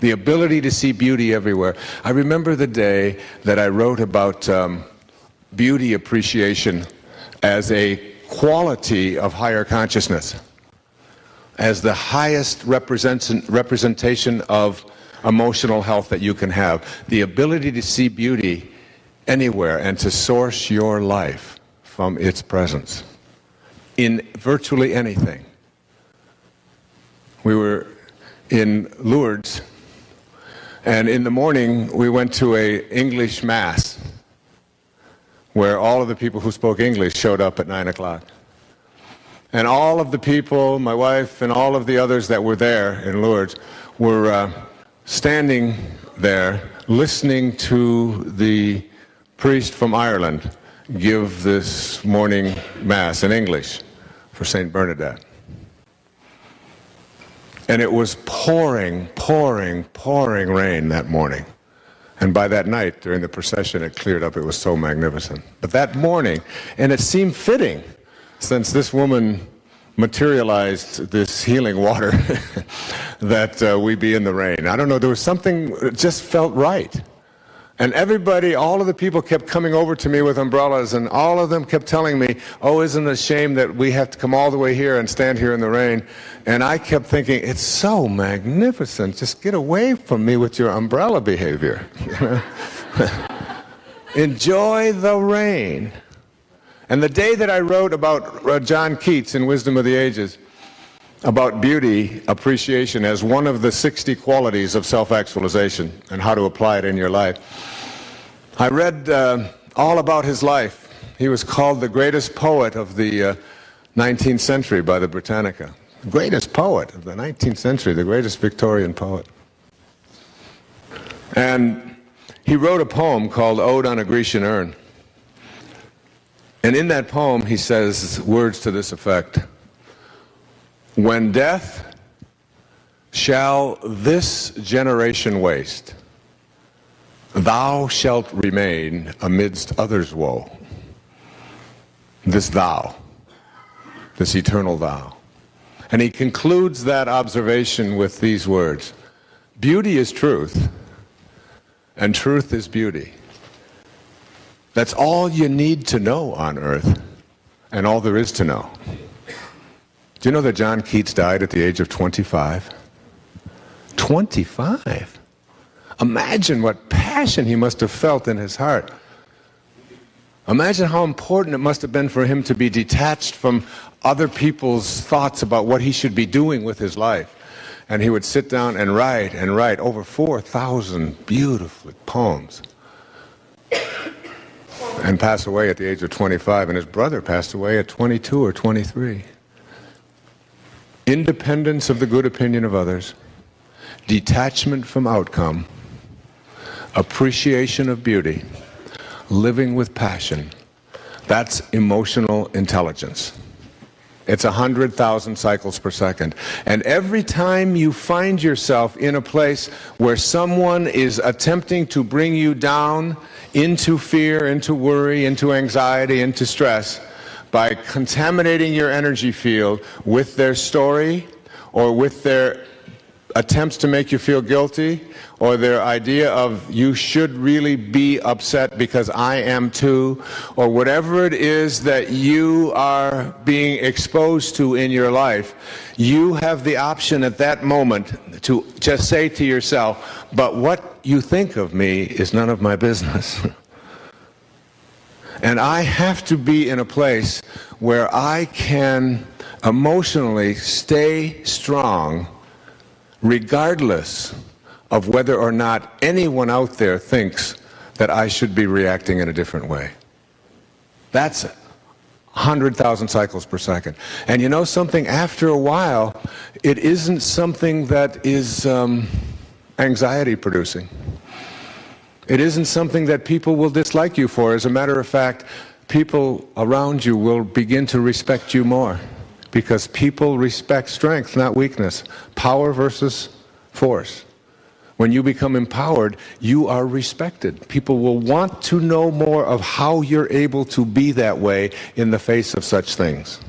the ability to see beauty everywhere. I remember the day that I wrote about beauty appreciation as a quality of higher consciousness, as the highest representation of emotional health that you can have. The ability to see beauty anywhere and to source your life from its presence in virtually anything. We were in Lourdes, and in the morning we went to an English Mass where all of the people who spoke English showed up at 9 o'clock. And all of the people, my wife and all of the others that were there in Lourdes, were standing there listening to the priest from Ireland give this morning Mass in English for St. Bernadette. And it was pouring, pouring, pouring rain that morning. And by that night, during the procession, it cleared up. It was so magnificent. But that morning, and it seemed fitting, since this woman materialized this healing water, that we be in the rain. I don't know, there was something that just felt right. And everybody, all of the people kept coming over to me with umbrellas, and all of them kept telling me, oh, isn't it a shame that we have to come all the way here and stand here in the rain? And I kept thinking, it's so magnificent. Just get away from me with your umbrella behavior. Enjoy the rain. And the day that I wrote about John Keats in Wisdom of the Ages, about beauty appreciation as one of the 60 qualities of self-actualization and how to apply it in your life, I read all about his life. He was called the greatest poet of the 19th century by the Britannica. Greatest poet of the 19th century, the greatest Victorian poet. And he wrote a poem called Ode on a Grecian Urn. And in that poem he says words to this effect: when death shall this generation waste, thou shalt remain amidst others' woe. This thou, this eternal thou. And he concludes that observation with these words: beauty is truth, and truth is beauty. That's all you need to know on earth, and all there is to know. Do you know that John Keats died at the age of 25? 25? Imagine what passion he must have felt in his heart. Imagine how important it must have been for him to be detached from other people's thoughts about what he should be doing with his life. And he would sit down and write over 4,000 beautiful poems. And pass away at the age of 25, and his brother passed away at 22 or 23. Independence of the good opinion of others, detachment from outcome, appreciation of beauty, living with passion. That's emotional intelligence. It's 100,000 cycles per second. And every time you find yourself in a place where someone is attempting to bring you down into fear, into worry, into anxiety, into stress, by contaminating your energy field with their story or with their attempts to make you feel guilty, or their idea of you should really be upset because I am too, or whatever it is that you are being exposed to in your life, you have the option at that moment to just say to yourself, but what you think of me is none of my business. And I have to be in a place where I can emotionally stay strong regardless of whether or not anyone out there thinks that I should be reacting in a different way. That's 100,000 cycles per second. And you know something, after a while, it isn't something that is anxiety producing. It isn't something that people will dislike you for. As a matter of fact, people around you will begin to respect you more. Because people respect strength, not weakness. Power versus force. When you become empowered, you are respected. People will want to know more of how you're able to be that way in the face of such things.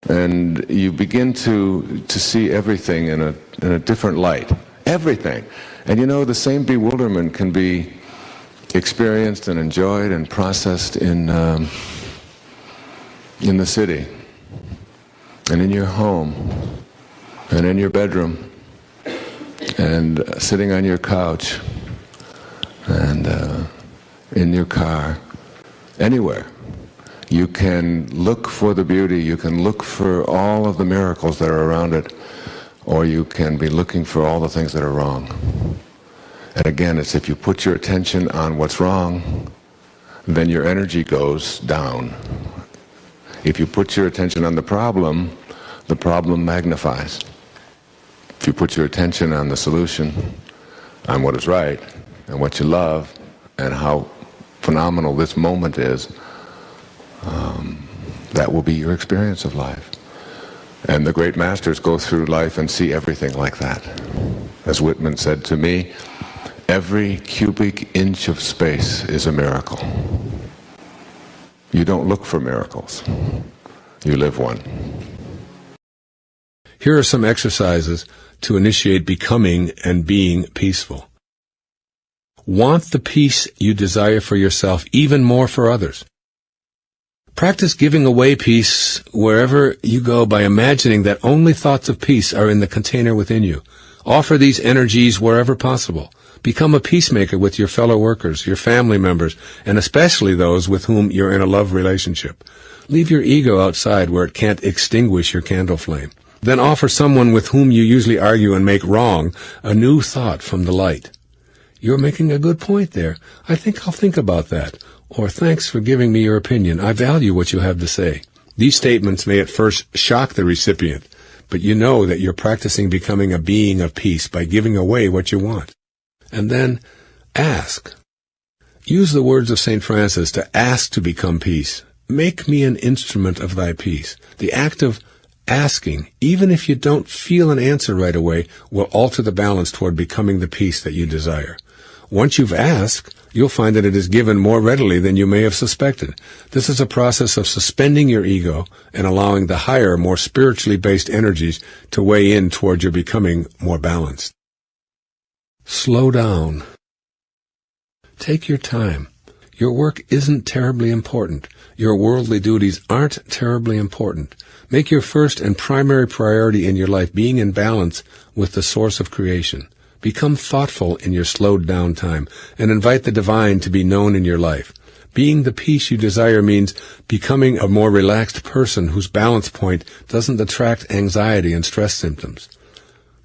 And you begin to see everything in a different light. everything. And you know, the same bewilderment can be experienced and enjoyed and processed in the city, and in your home, and in your bedroom, and sitting on your couch, and in your car, anywhere. You can look for the beauty, you can look for all of the miracles that are around it, or you can be looking for all the things that are wrong. And again, it's if you put your attention on what's wrong, then your energy goes down. If you put your attention on the problem magnifies. If you put your attention on the solution, on what is right, and what you love, and how phenomenal this moment is, that will be your experience of life. And the great masters go through life and see everything like that. As Whitman said to me, every cubic inch of space is a miracle. You don't look for miracles. You live one. Here are some exercises to initiate becoming and being peaceful. Want the peace you desire for yourself even more for others. Practice giving away peace wherever you go by imagining that only thoughts of peace are in the container within you. Offer these energies wherever possible. Become a peacemaker with your fellow workers, your family members, and especially those with whom you're in a love relationship. Leave your ego outside where it can't extinguish your candle flame. Then offer someone with whom you usually argue and make wrong a new thought from the light. You're making a good point there. I think I'll think about that. Or, thanks for giving me your opinion. I value what you have to say. These statements may at first shock the recipient, but you know that you're practicing becoming a being of peace by giving away what you want. And then, ask. Use the words of St. Francis to ask to become peace. Make me an instrument of thy peace. The act of asking, even if you don't feel an answer right away, will alter the balance toward becoming the peace that you desire. Once you've asked, you'll find that it is given more readily than you may have suspected. This is a process of suspending your ego and allowing the higher, more spiritually based energies to weigh in toward your becoming more balanced. Slow down. Take your time. Your work isn't terribly important. Your worldly duties aren't terribly important. Make your first and primary priority in your life being in balance with the source of creation. Become thoughtful in your slowed down time and invite the divine to be known in your life. Being the peace you desire means becoming a more relaxed person whose balance point doesn't attract anxiety and stress symptoms.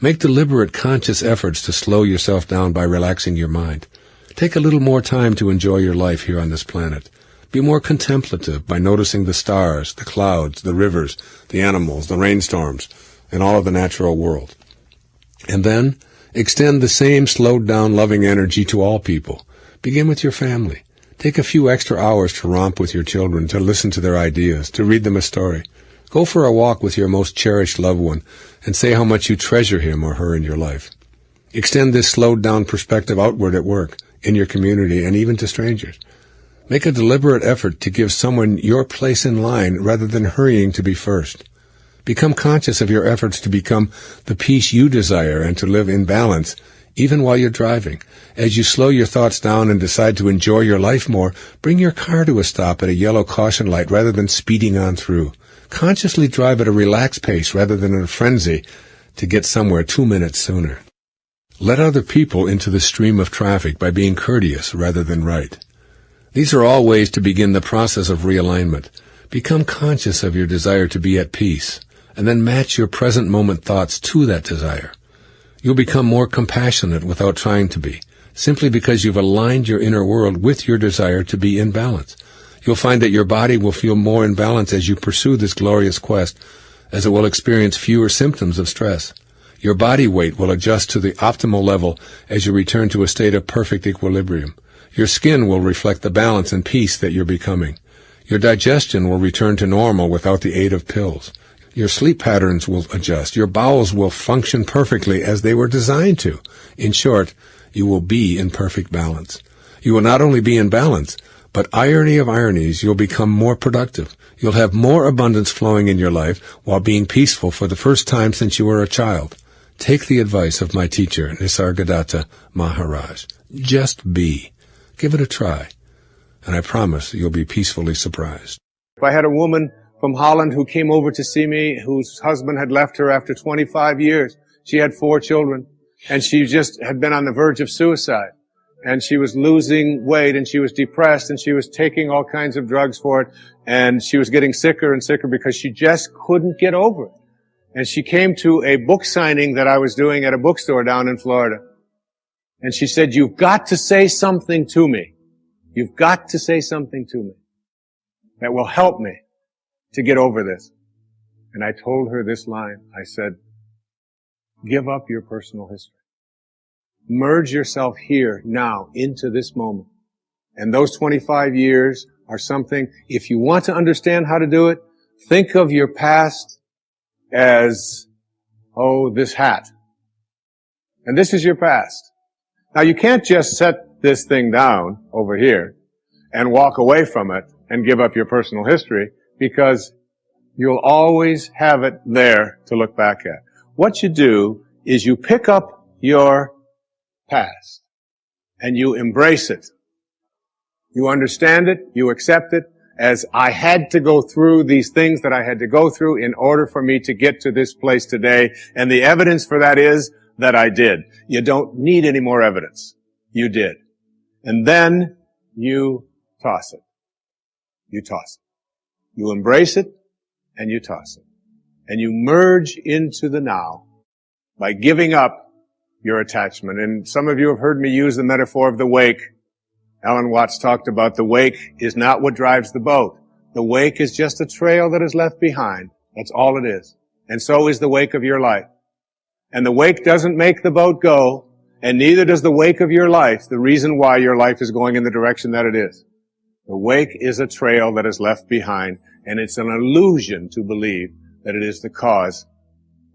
Make deliberate, conscious efforts to slow yourself down by relaxing your mind. Take a little more time to enjoy your life here on this planet. Be more contemplative by noticing the stars, the clouds, the rivers, the animals, the rainstorms, and all of the natural world. And then, extend the same slowed-down, loving energy to all people. Begin with your family. Take a few extra hours to romp with your children, to listen to their ideas, to read them a story. Go for a walk with your most cherished loved one and say how much you treasure him or her in your life. Extend this slowed-down perspective outward at work, in your community, and even to strangers. Make a deliberate effort to give someone your place in line rather than hurrying to be first. Become conscious of your efforts to become the peace you desire and to live in balance, even while you're driving. As you slow your thoughts down and decide to enjoy your life more, bring your car to a stop at a yellow caution light rather than speeding on through. Consciously drive at a relaxed pace rather than in a frenzy to get somewhere 2 minutes sooner. Let other people into the stream of traffic by being courteous rather than right. These are all ways to begin the process of realignment. Become conscious of your desire to be at peace, and then match your present moment thoughts to that desire. You'll become more compassionate without trying to be, simply because you've aligned your inner world with your desire to be in balance. You'll find that your body will feel more in balance as you pursue this glorious quest, as it will experience fewer symptoms of stress. Your body weight will adjust to the optimal level as you return to a state of perfect equilibrium. Your skin will reflect the balance and peace that you're becoming. Your digestion will return to normal without the aid of pills. Your sleep patterns will adjust. Your bowels will function perfectly as they were designed to. In short, you will be in perfect balance. You will not only be in balance, but irony of ironies, you'll become more productive. You'll have more abundance flowing in your life while being peaceful for the first time since you were a child. Take the advice of my teacher, Nisargadatta Maharaj. Just be. Give it a try. And I promise you'll be peacefully surprised. I had a woman from Holland who came over to see me, whose husband had left her after 25 years. She had 4 children, and she just had been on the verge of suicide. And she was losing weight, and she was depressed, and she was taking all kinds of drugs for it, and she was getting sicker and sicker because she just couldn't get over it. And she came to a book signing that I was doing at a bookstore down in Florida. And she said, "You've got to say something to me. You've got to say something to me that will help me to get over this." And I told her this line. I said, "Give up your personal history. Merge yourself here, now, into this moment. And those 25 years are something, if you want to understand how to do it, think of your past as, this hat. And this is your past. Now you can't just set this thing down over here and walk away from it and give up your personal history, because you'll always have it there to look back at. What you do is you pick up your past and you embrace it. You understand it, you accept it, as I had to go through these things that I had to go through in order for me to get to this place today, and the evidence for that is that I did. You don't need any more evidence. You did. And then you toss it. You toss it. You embrace it, and you toss it. And you merge into the now by giving up your attachment. And some of you have heard me use the metaphor of the wake. Alan Watts talked about the wake is not what drives the boat. The wake is just a trail that is left behind. That's all it is. And so is the wake of your life. And the wake doesn't make the boat go, and neither does the wake of your life, the reason why your life is going in the direction that it is. The wake is a trail that is left behind, and it's an illusion to believe that it is the cause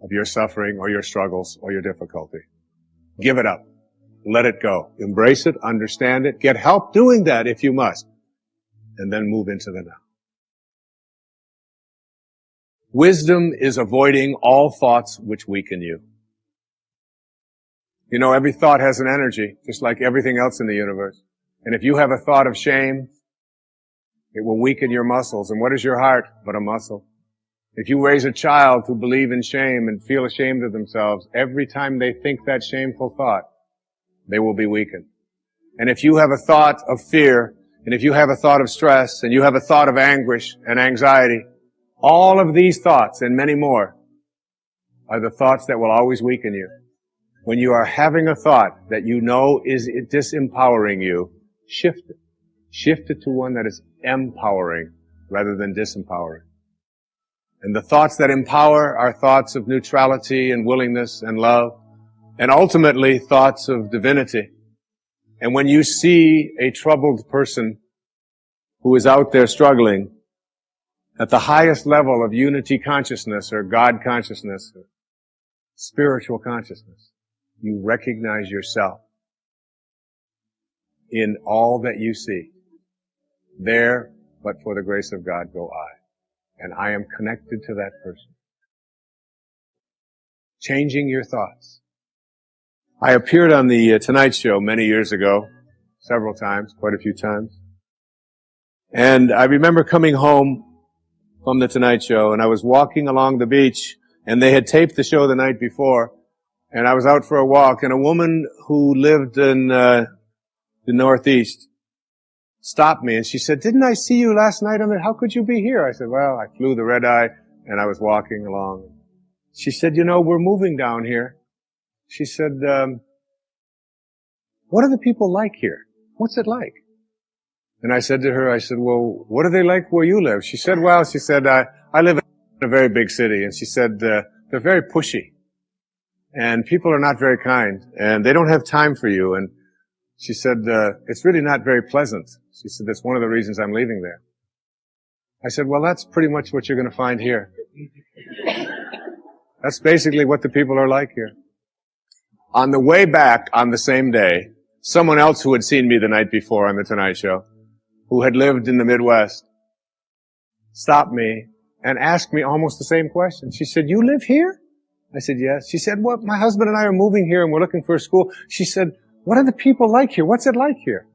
of your suffering or your struggles or your difficulty. Give it up. Let it go. Embrace it, understand it, get help doing that if you must, and then move into the now. Wisdom is avoiding all thoughts which weaken you. You know, every thought has an energy, just like everything else in the universe. And if you have a thought of shame, it will weaken your muscles. And what is your heart but a muscle? If you raise a child to believe in shame and feel ashamed of themselves, every time they think that shameful thought, they will be weakened. And if you have a thought of fear, and if you have a thought of stress, and you have a thought of anguish and anxiety, all of these thoughts and many more are the thoughts that will always weaken you. When you are having a thought that you know is disempowering you, shift it. Shift it to one that is empowering rather than disempowering. And the thoughts that empower are thoughts of neutrality and willingness and love, and ultimately thoughts of divinity. And when you see a troubled person who is out there struggling at the highest level of unity consciousness or God consciousness, or spiritual consciousness, you recognize yourself in all that you see. There, but for the grace of God, go I. And I am connected to that person. Changing your thoughts. I appeared on the Tonight Show many years ago, several times, quite a few times. And I remember coming home from the Tonight Show, and I was walking along the beach, and they had taped the show the night before, and I was out for a walk, and a woman who lived in the Northeast stopped me, and she said, "Didn't I see you last night on the, how could you be here?" I said, "Well, I flew the red eye, and I was walking along." She said, "You know, we're moving down here." She said, "What are the people like here? What's it like?" And I said to her, "Well, what are they like where you live?" She said, I live in a very big city." And she said, "They're very pushy. And people are not very kind. And they don't have time for you." And she said, "It's really not very pleasant." She said, "That's one of the reasons I'm leaving there." I said, "Well, that's pretty much what you're going to find here." That's basically what the people are like here. On the way back on the same day, someone else who had seen me the night before on the Tonight Show, who had lived in the Midwest, stopped me and asked me almost the same question. She said, "You live here?" I said, yes. She said, well, my husband and I are moving here and we're looking for a school. She said, what are the people like here? What's it like here?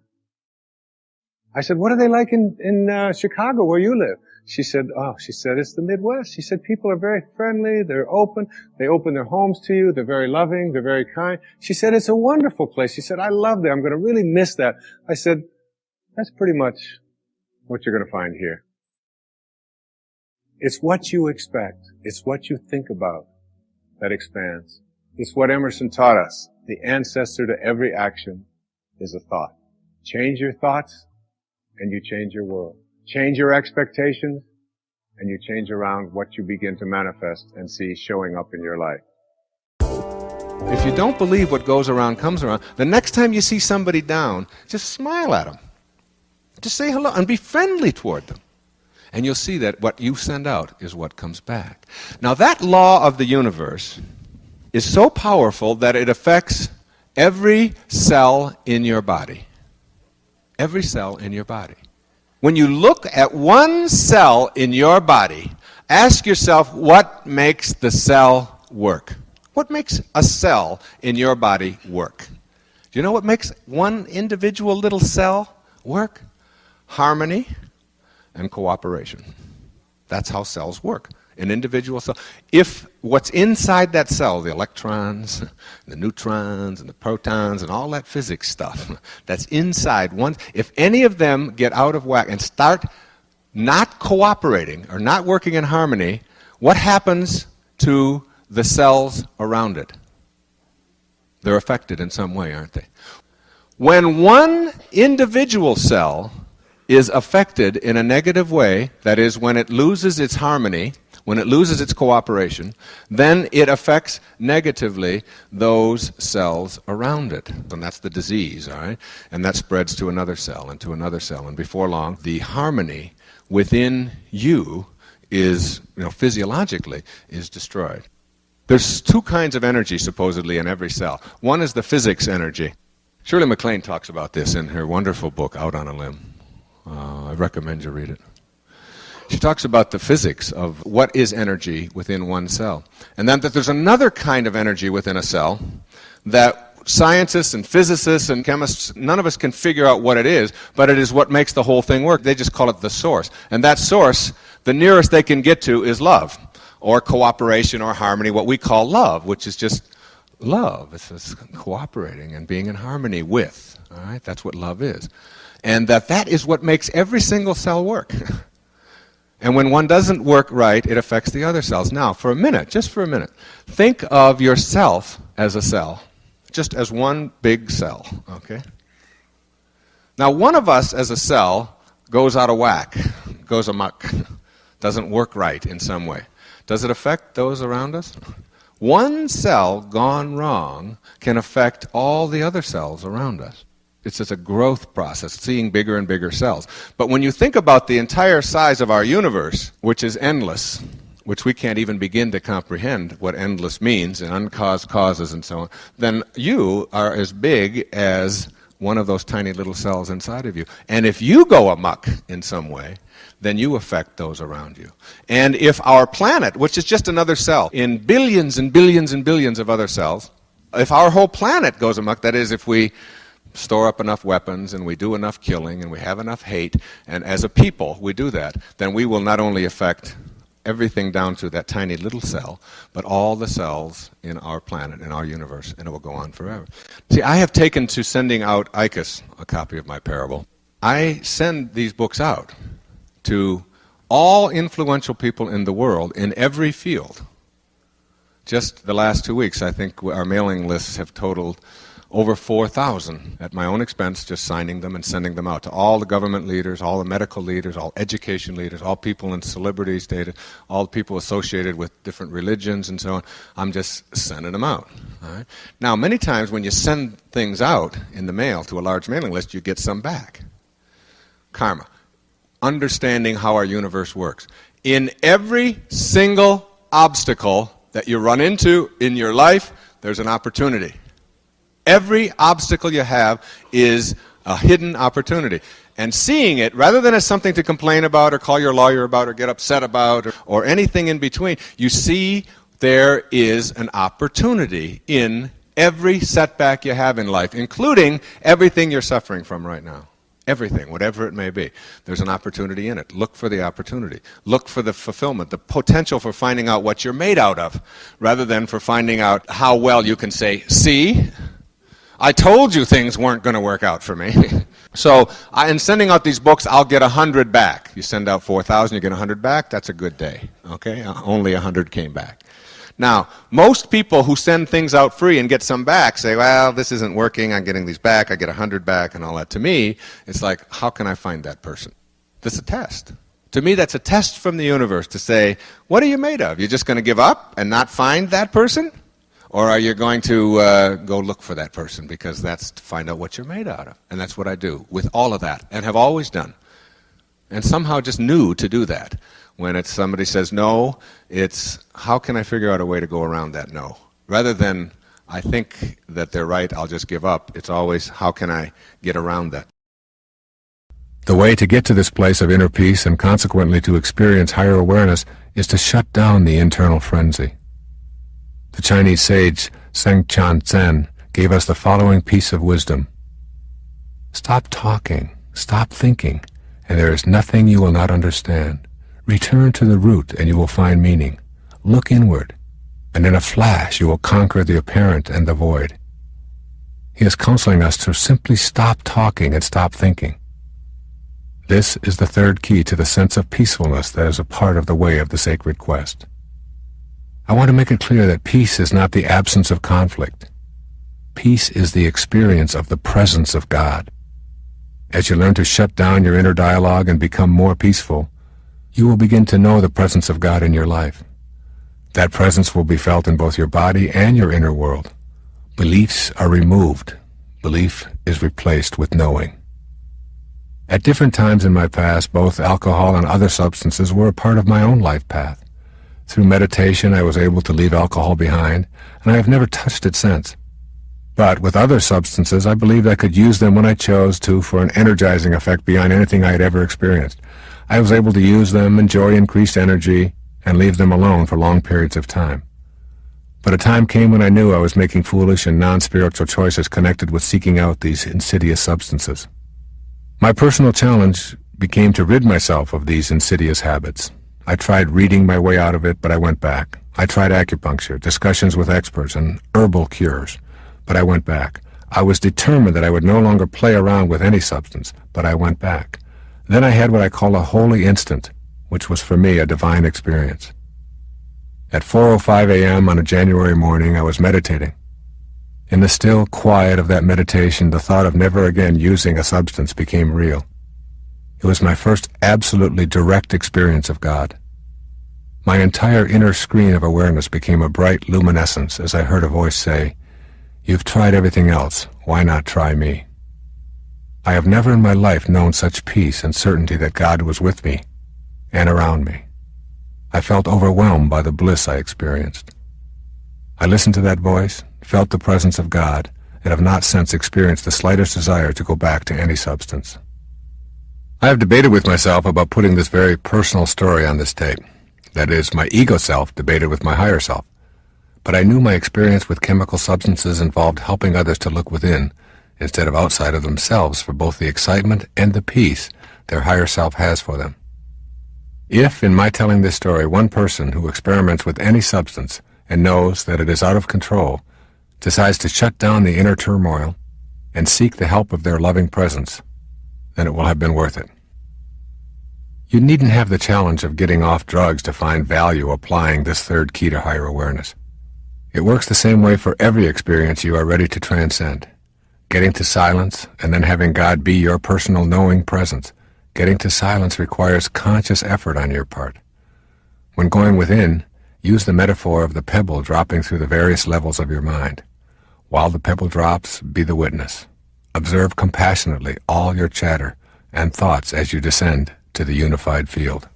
I said, what are they like in Chicago where you live? She said, it's the Midwest. She said, people are very friendly. They're open. They open their homes to you. They're very loving. They're very kind. She said, it's a wonderful place. She said, I love that. I'm going to really miss that. I said, that's pretty much what you're going to find here. It's what you expect. It's what you think about that expands. It's what Emerson taught us. The ancestor to every action is a thought. Change your thoughts and you change your world. Change your expectations and you change around what you begin to manifest and see showing up in your life. If you don't believe what goes around comes around, the next time you see somebody down, just smile at them. Just say hello and be friendly toward them. And you'll see that what you send out is what comes back. Now that law of the universe is so powerful that it affects every cell in your body. Every cell in your body. When you look at one cell in your body, ask yourself what makes the cell work. What makes a cell in your body work? Do you know what makes one individual little cell work? Harmony and cooperation. That's how cells work. An individual cell. If what's inside that cell, the electrons, the neutrons, and the protons, and all that physics stuff that's inside one, if any of them get out of whack and start not cooperating or not working in harmony, what happens to the cells around it? They're affected in some way, aren't they? When one individual cell is affected in a negative way, that is, when it loses its harmony, when it loses its cooperation, then it affects negatively those cells around it. And that's the disease, all right? And that spreads to another cell and to another cell. And before long, the harmony within you is, physiologically, is destroyed. There's two kinds of energy, supposedly, in every cell. One is the physics energy. Shirley MacLaine talks about this in her wonderful book, Out on a Limb. I recommend you read it. She talks about the physics of what is energy within one cell. And then that there's another kind of energy within a cell that scientists and physicists and chemists, none of us can figure out what it is, but it is what makes the whole thing work. They just call it the source. And that source, the nearest they can get to is love, or cooperation, or harmony, what we call love, which is just love. It's just cooperating and being in harmony with. All right? That's what love is. And that is what makes every single cell work. And when one doesn't work right, it affects the other cells. Now, for a minute, just for a minute, think of yourself as a cell, just as one big cell, okay? Now, one of us as a cell goes out of whack, goes amok, doesn't work right in some way. Does it affect those around us? One cell gone wrong can affect all the other cells around us. It's just a growth process, seeing bigger and bigger cells. But when you think about the entire size of our universe, which is endless, which we can't even begin to comprehend what endless means, and uncaused causes and so on, then you are as big as one of those tiny little cells inside of you. And if you go amok in some way, then you affect those around you. And if our planet, which is just another cell in billions and billions and billions of other cells, if our whole planet goes amok, that is, if we store up enough weapons and we do enough killing and we have enough hate, and as a people we do that, then we will not only affect everything down to that tiny little cell, but all the cells in our planet, in our universe, and it will go on forever. See, I have taken to sending out ICUS, a copy of my parable. I send these books out to all influential people in the world in every field. Just the last 2 weeks, I think our mailing lists have totaled over 4,000 at my own expense, just signing them and sending them out to all the government leaders, all the medical leaders, all education leaders, all people in celebrities, data, all people associated with different religions and so on. I'm just sending them out. All right? Now, many times when you send things out in the mail to a large mailing list, you get some back. Karma. Understanding how our universe works. In every single obstacle that you run into in your life, there's an opportunity. Every obstacle you have is a hidden opportunity. And seeing it, rather than as something to complain about or call your lawyer about or get upset about or anything in between, you see There is an opportunity in every setback you have in life, including everything you're suffering from right now. Everything, whatever it may be. There's an opportunity in it. Look for the opportunity. Look for the fulfillment, the potential for finding out what you're made out of, rather than for finding out how well you can say, see, I told you things weren't going to work out for me. So in sending out these books, I'll get 100 back. You send out 4,000, you get 100 back. That's a good day. Okay? Only 100 came back. Now, most people who send things out free and get some back say, well, this isn't working, I'm getting these back, I get 100 back and all that. To me, it's like, how can I find that person? That's a test. To me, that's a test from the universe to say, what are you made of? You're just going to give up and not find that person? Or are you going to go look for that person? Because that's to find out what you're made out of. And that's what I do with all of that, and have always done. And somehow just knew to do that. When it's somebody says no, it's how can I figure out a way to go around that no? Rather than I think that they're right, I'll just give up. It's always how can I get around that? The way to get to this place of inner peace and consequently to experience higher awareness is to shut down the internal frenzy. The Chinese sage Seng Chan Tsen gave us the following piece of wisdom. Stop talking, stop thinking, and there is nothing you will not understand. Return to the root and you will find meaning. Look inward, and in a flash you will conquer the apparent and the void. He is counseling us to simply stop talking and stop thinking. This is the third key to the sense of peacefulness that is a part of the way of the sacred quest. I want to make it clear that peace is not the absence of conflict. Peace is the experience of the presence of God. As you learn to shut down your inner dialogue and become more peaceful, you will begin to know the presence of God in your life. That presence will be felt in both your body and your inner world. Beliefs are removed. Belief is replaced with knowing. At different times in my past, both alcohol and other substances were a part of my own life path. Through meditation, I was able to leave alcohol behind, and I have never touched it since. But with other substances, I believed I could use them when I chose to for an energizing effect beyond anything I had ever experienced. I was able to use them, enjoy increased energy, and leave them alone for long periods of time. But a time came when I knew I was making foolish and non-spiritual choices connected with seeking out these insidious substances. My personal challenge became to rid myself of these insidious habits. I tried reading my way out of it, but I went back. I tried acupuncture, discussions with experts, and herbal cures, but I went back. I was determined that I would no longer play around with any substance, but I went back. Then I had what I call a holy instant, which was for me a divine experience. At 4:05 a.m. on a January morning, I was meditating. In the still quiet of that meditation, the thought of never again using a substance became real. It was my first absolutely direct experience of God. My entire inner screen of awareness became a bright luminescence as I heard a voice say, "You've tried everything else. Why not try me?" I have never in my life known such peace and certainty that God was with me and around me. I felt overwhelmed by the bliss I experienced. I listened to that voice, felt the presence of God, and have not since experienced the slightest desire to go back to any substance. I have debated with myself about putting this very personal story on this tape. That is, my ego self debated with my higher self. But I knew my experience with chemical substances involved helping others to look within, instead of outside of themselves, for both the excitement and the peace their higher self has for them. If, in my telling this story, one person who experiments with any substance and knows that it is out of control decides to shut down the inner turmoil and seek the help of their loving presence, then it will have been worth it. You needn't have the challenge of getting off drugs to find value applying this third key to higher awareness. It works the same way for every experience you are ready to transcend. Getting to silence and then having God be your personal knowing presence. Getting to silence requires conscious effort on your part. When going within, use the metaphor of the pebble dropping through the various levels of your mind. While the pebble drops, be the witness. Observe compassionately all your chatter and thoughts as you descend to the unified field.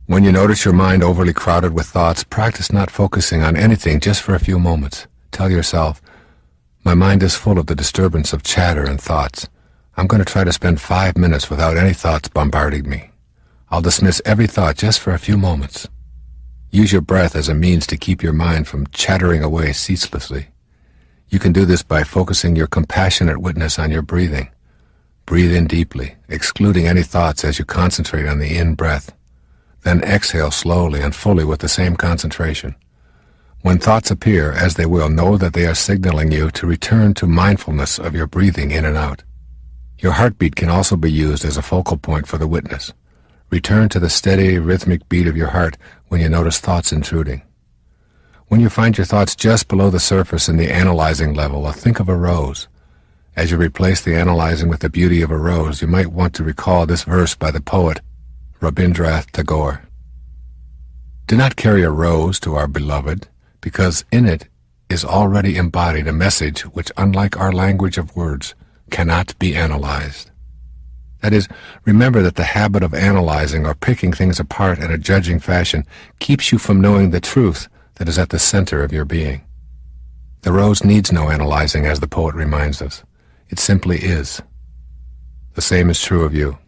When you notice your mind overly crowded with thoughts, practice not focusing on anything just for a few moments. Tell yourself, "My mind is full of the disturbance of chatter and thoughts. I'm going to try to spend 5 minutes without any thoughts bombarding me. I'll dismiss every thought just for a few moments." Use your breath as a means to keep your mind from chattering away ceaselessly. You can do this by focusing your compassionate witness on your breathing. Breathe in deeply, excluding any thoughts as you concentrate on the in-breath. Then exhale slowly and fully with the same concentration. When thoughts appear, as they will, know that they are signaling you to return to mindfulness of your breathing in and out. Your heartbeat can also be used as a focal point for the witness. Return to the steady, rhythmic beat of your heart when you notice thoughts intruding. When you find your thoughts just below the surface in the analyzing level, think of a rose. As you replace the analyzing with the beauty of a rose, you might want to recall this verse by the poet Rabindranath Tagore. Do not carry a rose to our beloved, because in it is already embodied a message which, unlike our language of words, cannot be analyzed. That is, remember that the habit of analyzing or picking things apart in a judging fashion keeps you from knowing the truth that is at the center of your being. The rose needs no analyzing, as the poet reminds us. It simply is. The same is true of you.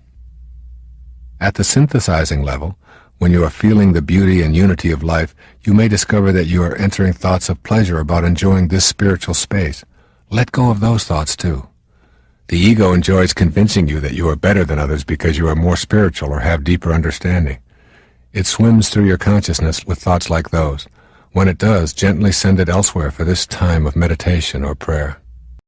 At the synthesizing level, when you are feeling the beauty and unity of life, you may discover that you are entering thoughts of pleasure about enjoying this spiritual space. Let go of those thoughts too. The ego enjoys convincing you that you are better than others because you are more spiritual or have deeper understanding. It swims through your consciousness with thoughts like those. When it does, gently send it elsewhere for this time of meditation or prayer.